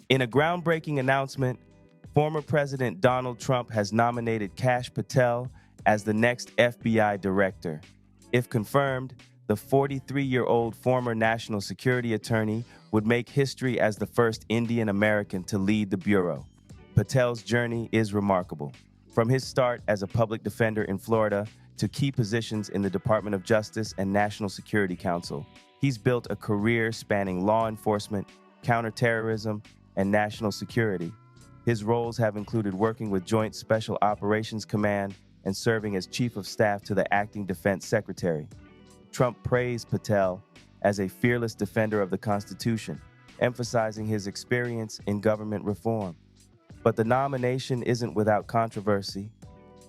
In a groundbreaking announcement, former President Donald Trump has nominated Kash Patel as the next FBI director. If confirmed, the 43-year-old former national security attorney would make history as the first Indian American to lead the bureau. Patel's journey is remarkable. From his start as a public defender in Florida to key positions in the Department of Justice and National Security Council, he's built a career spanning law enforcement, counterterrorism, and national security. His roles have included working with Joint Special Operations Command and serving as Chief of Staff to the Acting Defense Secretary. Trump praised Patel as a fearless defender of the Constitution, emphasizing his experience in government reform. But the nomination isn't without controversy.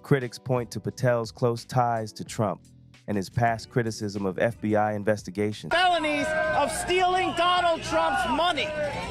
Critics point to Patel's close ties to Trump and his past criticism of FBI investigations. Felonies of stealing Donald Trump's money.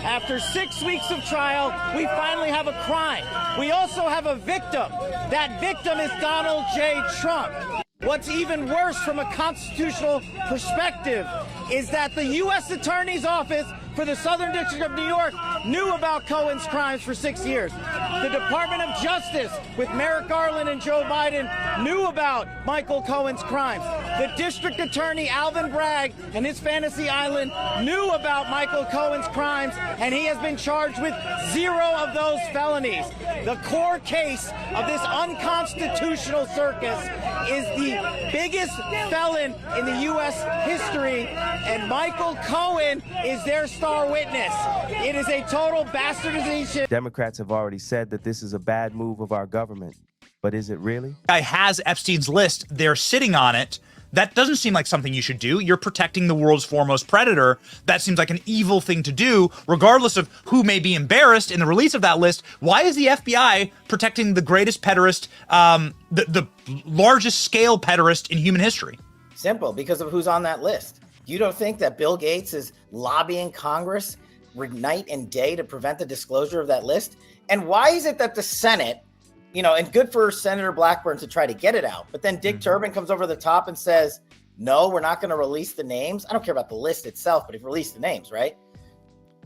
After 6 weeks of trial, we finally have a crime. We also have a victim. That victim is Donald J. Trump. What's even worse from a constitutional perspective is that the U.S. Attorney's Office for the Southern District of New York knew about Cohen's crimes for 6 years. The Department of Justice with Merrick Garland and Joe Biden knew about Michael Cohen's crimes. The District Attorney Alvin Bragg and his Fantasy Island knew about Michael Cohen's crimes, and he has been charged with 0 of those felonies. The core case of this unconstitutional circus is the biggest felon in the U.S. history, and Michael Cohen is their star witness. It is a total bastardization. Democrats have already said that this is a bad move of our government, but is it really? Guy has Epstein's list. They're sitting on it. That doesn't seem like something you should do. You're protecting the world's foremost predator. That seems like an evil thing to do, regardless of who may be embarrassed in the release of that list. Why is the FBI protecting the greatest pederast, the largest scale pederast in human history? Simple, because of who's on that list. You don't think that Bill Gates is lobbying Congress night and day to prevent the disclosure of that list? And why is it that the Senate, and good for Senator Blackburn to try to get it out, but then Dick Durbin comes over the top and says, no, we're not going to release the names. I don't care about the list itself, but if you release the names, right?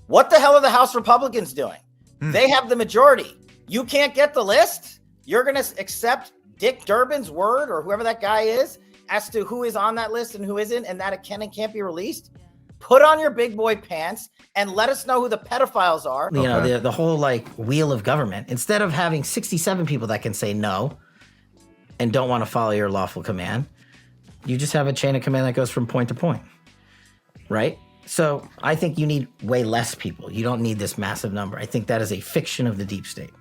What the hell are the House Republicans doing? They have the majority. You can't get the list? You're going to accept Dick Durbin's word or whoever that guy is as to who is on that list and who isn't, and that it can and can't be released? Put on your big boy pants and let us know who the pedophiles are. The whole wheel of government. Instead of having 67 people that can say no and don't want to follow your lawful command, you just have a chain of command that goes from point to point, right? So I think you need way less people. You don't need this massive number. I think that is a fiction of the deep state.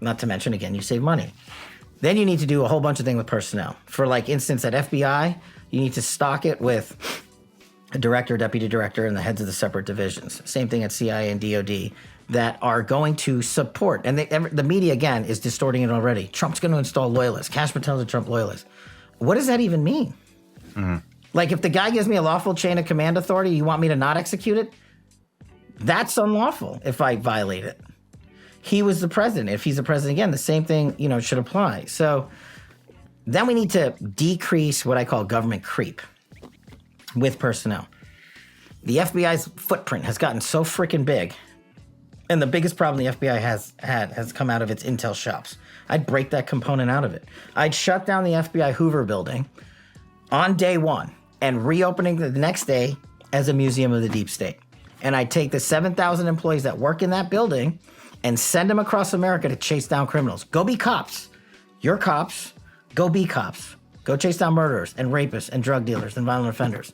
Not to mention, again, you save money. Then you need to do a whole bunch of things with personnel. For instance, at FBI, you need to stock it with a director, deputy director, and the heads of the separate divisions. Same thing at CIA and DOD that are going to support. And the media, again, is distorting it already. Trump's going to install loyalists. Kash Patel's a Trump loyalist. What does that even mean? If the guy gives me a lawful chain of command authority, you want me to not execute it? That's unlawful if I violate it. He was the president. If he's the president again, the same thing, should apply. So then we need to decrease what I call government creep with personnel. The FBI's footprint has gotten so freaking big, and the biggest problem the FBI has come out of its intel shops. I'd break that component out of it. I'd shut down the FBI Hoover building on day one and reopening the next day as a museum of the deep state. And I'd take the 7,000 employees that work in that building and send them across America to chase down criminals. Go be cops. You're cops. Go be cops. Go chase down murderers and rapists and drug dealers and violent offenders.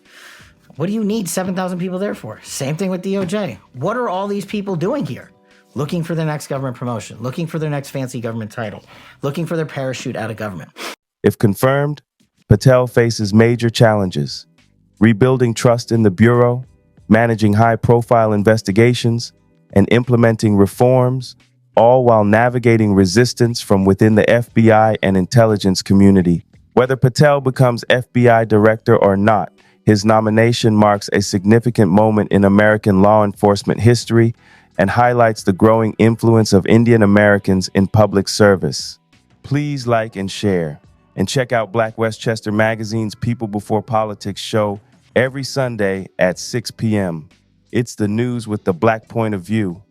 What do you need 7,000 people there for? Same thing with DOJ. What are all these people doing here? Looking for their next government promotion, looking for their next fancy government title, looking for their parachute out of government. If confirmed, Patel faces major challenges: rebuilding trust in the Bureau, managing high-profile investigations, and implementing reforms, all while navigating resistance from within the FBI and intelligence community. Whether Patel becomes FBI director or not, his nomination marks a significant moment in American law enforcement history and highlights the growing influence of Indian Americans in public service. Please like and share, and check out Black Westchester Magazine's People Before Politics show every Sunday at 6 p.m. It's the news with the Black point of view.